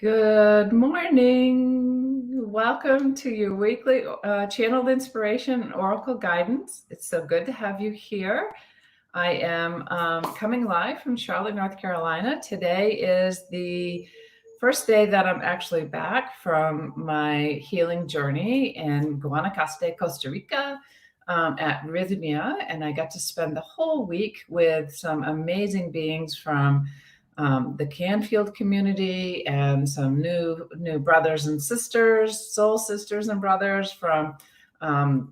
Good morning. Welcome to your weekly channeled inspiration and oracle guidance. It's so good to have you here. I am coming live from Charlotte, North Carolina. Today is the first day that I'm actually back from my healing journey in Guanacaste, Costa Rica, at Rhythmia, and I got to spend the whole week with some amazing beings from the Canfield community and some new brothers and sisters, soul sisters and brothers from Rhythmia.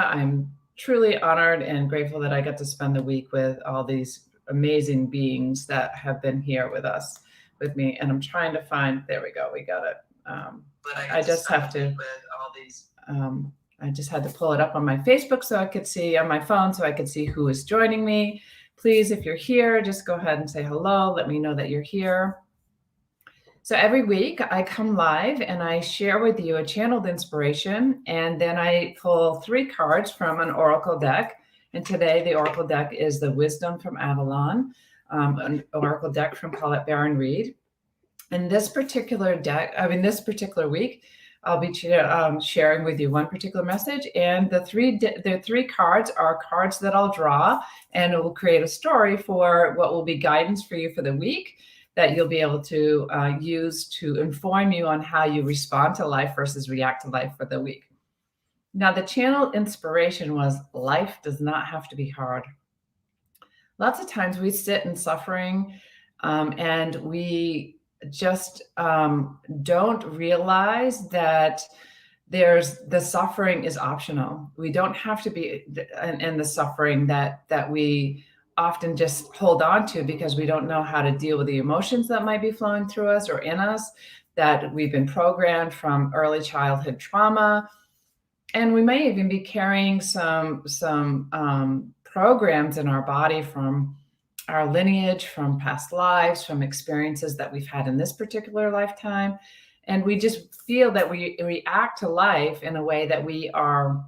I'm truly honored and grateful that I got to spend the week with all these amazing beings that have been here with me. And I'm trying to find. There we go. We got it. I just have to. I just had to pull it up on my Facebook so I could see on my phone so I could see who is joining me. Please, if you're here, just go ahead and say hello. Let me know that you're here. So every week I come live and I share with you a channeled inspiration, and then I pull 3 cards from an oracle deck. And today the oracle deck is the Wisdom from Avalon, an oracle deck from Colette Baron-Reid. And this particular week, I'll be sharing with you one particular message, and the three cards are cards that I'll draw, and it will create a story for what will be guidance for you for the week that you'll be able to use to inform you on how you respond to life versus react to life for the week. Now, the channel inspiration was life does not have to be hard. Lots of times we sit in suffering and we just don't realize that the suffering is optional. We don't have to be in the suffering that we often just hold on to because we don't know how to deal with the emotions that might be flowing through us or in us, that we've been programmed from early childhood trauma. And we may even be carrying some programs in our body from our lineage, from past lives, from experiences that we've had in this particular lifetime. And we just feel that we react to life in a way that we are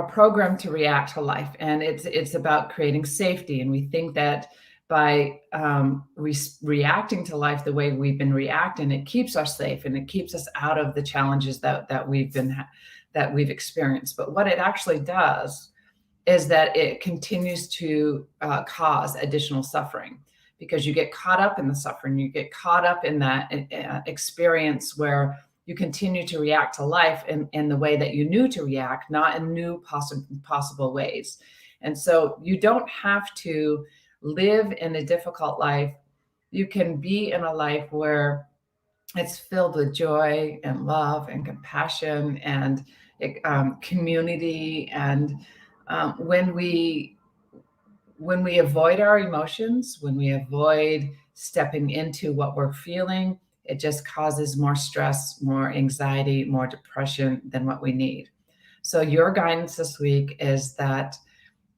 programmed to react to life. And it's about creating safety. And we think that by reacting to life the way we've been reacting, it keeps us safe and it keeps us out of the challenges that we've experienced. But what it actually does is that it continues to cause additional suffering, because you get caught up in the suffering. You get caught up in that experience where you continue to react to life in the way that you knew to react, not in new possible ways. And so you don't have to live in a difficult life. You can be in a life where it's filled with joy and love and compassion and community. And when we avoid our emotions, when we avoid stepping into what we're feeling, it just causes more stress, more anxiety, more depression than what we need. So your guidance this week is that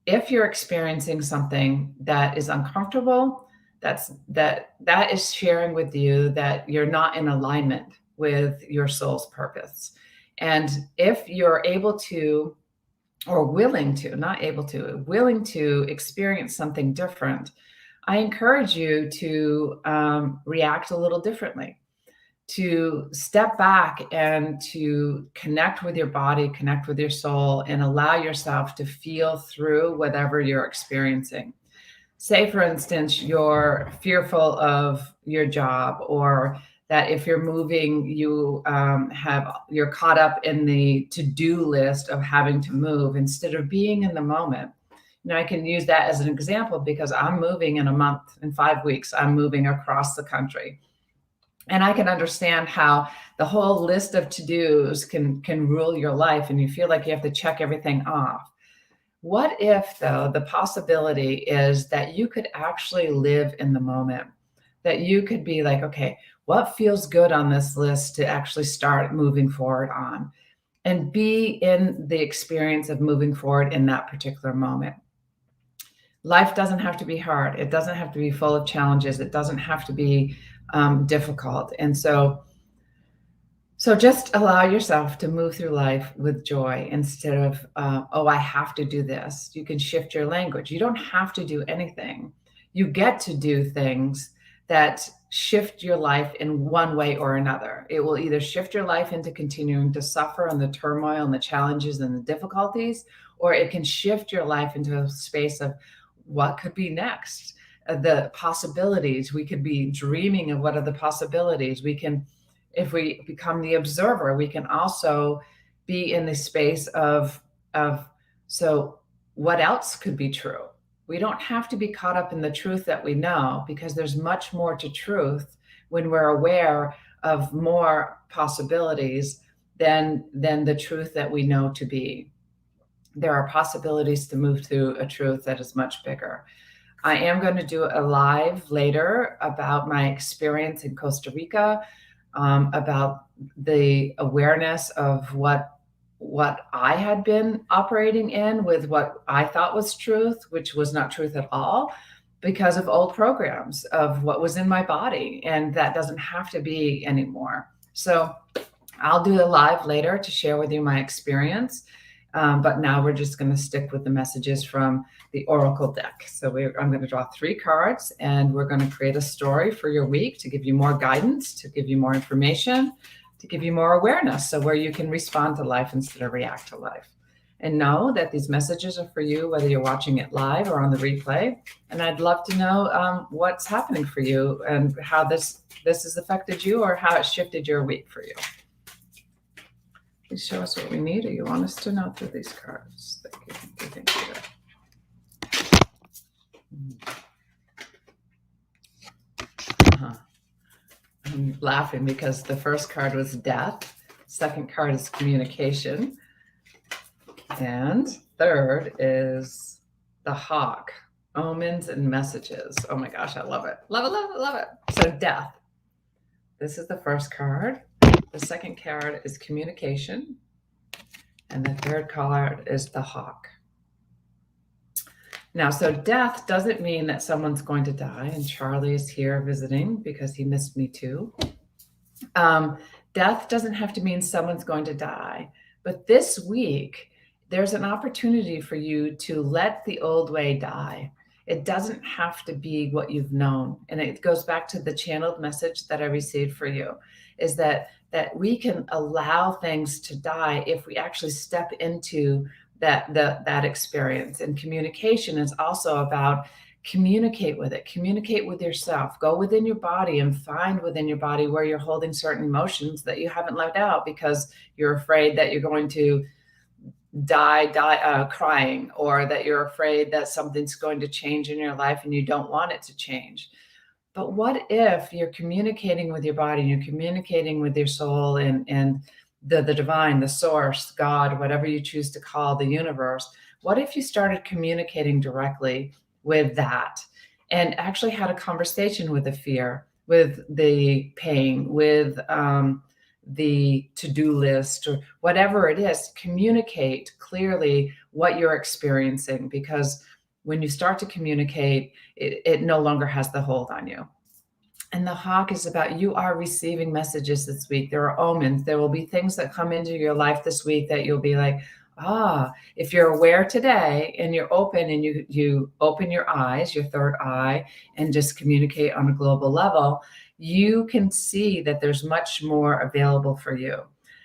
if you're experiencing something that is uncomfortable, that is sharing with you that you're not in alignment with your soul's purpose. And if you're able to, or willing to experience something different, I encourage you to react a little differently, to step back and to connect with your body, connect with your soul, and allow yourself to feel through whatever you're experiencing. Say, for instance, you're fearful of your job, or that if you're moving, you're caught up in the to-do list of having to move instead of being in the moment. I can use that as an example because I'm moving in a month. In 5 weeks, I'm moving across the country. And I can understand how the whole list of to-dos can rule your life and you feel like you have to check everything off. What if, though, the possibility is that you could actually live in the moment, that you could be like, okay, what feels good on this list to actually start moving forward on, and be in the experience of moving forward in that particular moment. Life doesn't have to be hard. It doesn't have to be full of challenges. It doesn't have to be difficult. And so just allow yourself to move through life with joy instead of, oh, I have to do this. You can shift your language. You don't have to do anything. you get to do things that shift your life in one way or another. It will either shift your life into continuing to suffer and the turmoil and the challenges and the difficulties, or it can shift your life into a space of what could be next, the possibilities. We could be dreaming of what are the possibilities. We can, if we become the observer, we can also be in the space of so what else could be true? We don't have to be caught up in the truth that we know, because there's much more to truth when we're aware of more possibilities than the truth that we know to be. There are possibilities to move to a truth that is much bigger. I am going to do a live later about my experience in Costa Rica, about the awareness of what I had been operating in with what I thought was truth, which was not truth at all, because of old programs of what was in my body. And that doesn't have to be anymore. So I'll do a live later to share with you my experience. But now we're just going to stick with the messages from the Oracle deck. So I'm going to draw 3 cards, and we're going to create a story for your week to give you more guidance, to give you more information, to give you more awareness, so where you can respond to life instead of react to life. And know that these messages are for you, whether you're watching it live or on the replay. And I'd love to know what's happening for you and how this has affected you, or how it shifted your week for you. Please show us what we need, or you want us to know through these cards. Thank you. Thank you. I'm laughing because the first card was death. Second card is communication. And third is the hawk, omens and messages. Oh my gosh, I love it. Love it, love it, love it. So death. This is the first card. The second card is communication. And the third card is the hawk. Now, so death doesn't mean that someone's going to die. And Charlie is here visiting because he missed me too. Death doesn't have to mean someone's going to die. But this week, there's an opportunity for you to let the old way die. It doesn't have to be what you've known. And it goes back to the channeled message that I received for you, is that we can allow things to die if we actually step into that experience. And communication is also about communicate with it, communicate with yourself, go within your body and find within your body where you're holding certain emotions that you haven't let out because you're afraid that you're going to die crying, or that you're afraid that something's going to change in your life and you don't want it to change. But what if you're communicating with your body, and you're communicating with your soul and the divine, the source, God, whatever you choose to call the universe? What if you started communicating directly with that and actually had a conversation with the fear, with the pain, with the to-do list, or whatever it is? Communicate clearly what you're experiencing, because when you start to communicate, it no longer has the hold on you. And the hawk is about, you are receiving messages this week. There are omens. There will be things that come into your life this week that you'll be like, if you're aware today and you're open and you open your eyes, your third eye, and just communicate on a global level, you can see that there's much more available for you,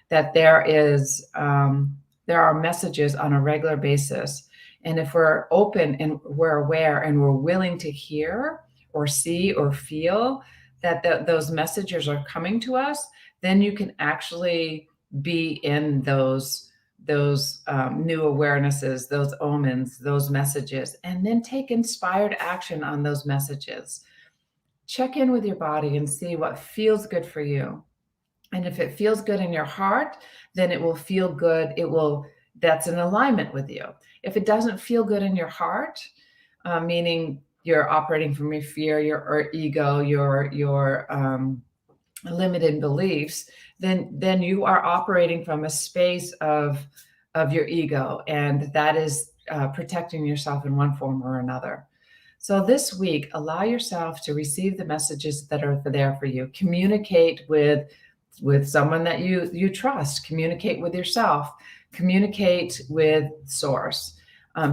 that there are messages on a regular basis. And if we're open and we're aware and we're willing to hear or see or feel that those messages are coming to us, then you can actually be in those new awarenesses, those omens, those messages, and then take inspired action on those messages. Check in with your body and see what feels good for you. And if it feels good in your heart, then it will feel good. That's in alignment with you. If it doesn't feel good in your heart, meaning you're operating from your fear, your ego, your limited beliefs, then you are operating from a space of your ego, and that is protecting yourself in one form or another. So this week, allow yourself to receive the messages that are there for you. Communicate with someone that you trust. Communicate with yourself. Communicate with source.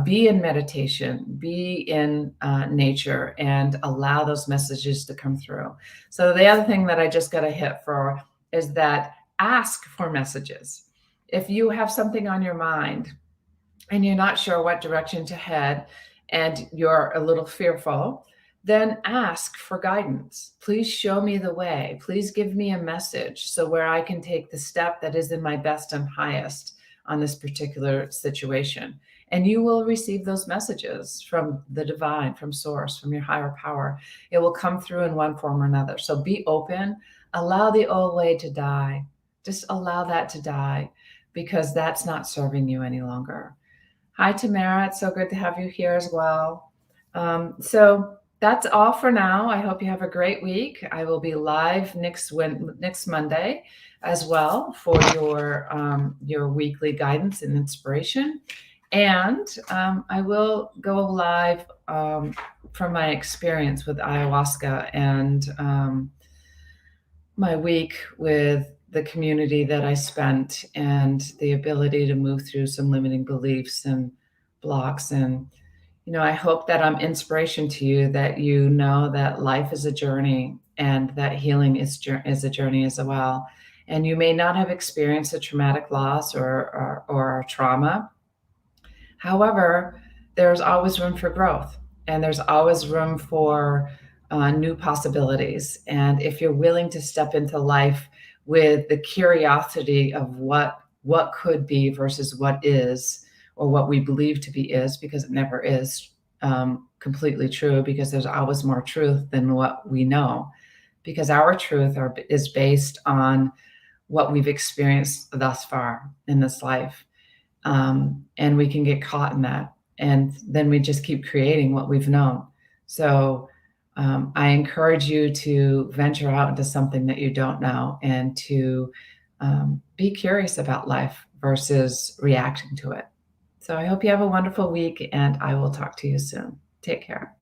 Be in meditation, be in nature, and allow those messages to come through. So the other thing that I just got a hit for is that ask for messages. If you have something on your mind and you're not sure what direction to head and you're a little fearful, then ask for guidance. Please show me the way. Please give me a message so where I can take the step that is in my best and highest on this particular situation. And you will receive those messages from the divine, from source, from your higher power. It will come through in one form or another. So be open, allow the old way to die. Just allow that to die, because that's not serving you any longer. Hi, Tamara. It's so good to have you here as well. So that's all for now. I hope you have a great week. I will be live next Monday as well for your weekly guidance and inspiration. And I will go live from my experience with ayahuasca and my week with the community that I spent and the ability to move through some limiting beliefs and blocks. And, I hope that I'm inspiration to you, that you know that life is a journey and that healing is a journey as well. And you may not have experienced a traumatic loss or trauma. However, there's always room for growth, and there's always room for new possibilities. And if you're willing to step into life with the curiosity of what could be versus what is, or what we believe to be is, because it never is completely true, because there's always more truth than what we know, because our truth is based on what we've experienced thus far in this life. And we can get caught in that. And then we just keep creating what we've known. So I encourage you to venture out into something that you don't know, and to be curious about life versus reacting to it. So I hope you have a wonderful week, and I will talk to you soon. Take care.